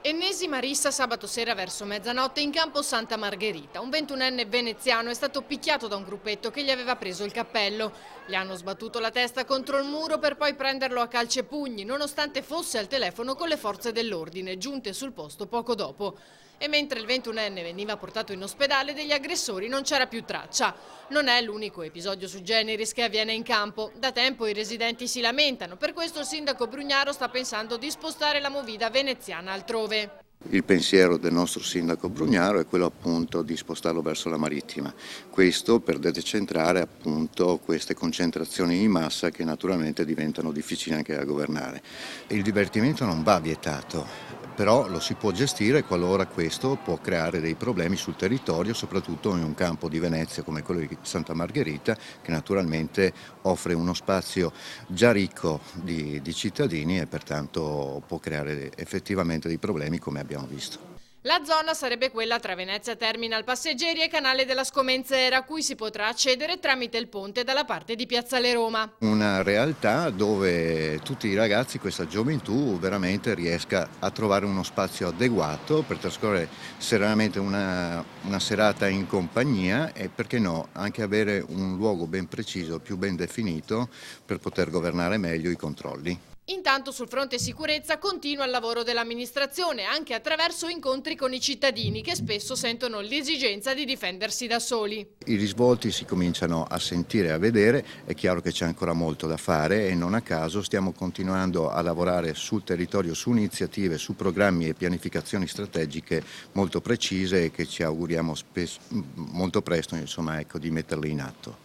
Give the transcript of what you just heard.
Ennesima rissa sabato sera verso mezzanotte in campo Santa Margherita. Un 21enne veneziano è stato picchiato da un gruppetto che gli aveva preso il cappello. Gli hanno sbattuto la testa contro il muro per poi prenderlo a calci e pugni, nonostante fosse al telefono con le forze dell'ordine, giunte sul posto poco dopo. E mentre il 21enne veniva portato in ospedale, degli aggressori non c'era più traccia. Non è l'unico episodio su generis che avviene in campo. Da tempo i residenti si lamentano, per questo il sindaco Brugnaro sta pensando di spostare la movida veneziana altrove. Il pensiero del nostro sindaco Brugnaro è quello appunto di spostarlo verso la marittima, questo per decentrare appunto queste concentrazioni di massa che naturalmente diventano difficili anche da governare. Il divertimento non va vietato, però lo si può gestire qualora questo può creare dei problemi sul territorio, soprattutto in un campo di Venezia come quello di Santa Margherita, che naturalmente offre uno spazio già ricco di cittadini e pertanto può creare effettivamente dei problemi come abbiamo visto. La zona sarebbe quella tra Venezia Terminal Passeggeri e Canale della Scomenzera, a cui si potrà accedere tramite il ponte dalla parte di Piazzale Roma. Una realtà dove tutti i ragazzi, questa gioventù, veramente riesca a trovare uno spazio adeguato per trascorrere serenamente una serata in compagnia e, perché no, anche avere un luogo ben preciso, più ben definito per poter governare meglio i controlli. Intanto sul fronte sicurezza continua il lavoro dell'amministrazione, anche attraverso incontri con i cittadini che spesso sentono l'esigenza di difendersi da soli. I risvolti si cominciano a sentire e a vedere, è chiaro che c'è ancora molto da fare e non a caso stiamo continuando a lavorare sul territorio su iniziative, su programmi e pianificazioni strategiche molto precise e che ci auguriamo molto presto di metterle in atto.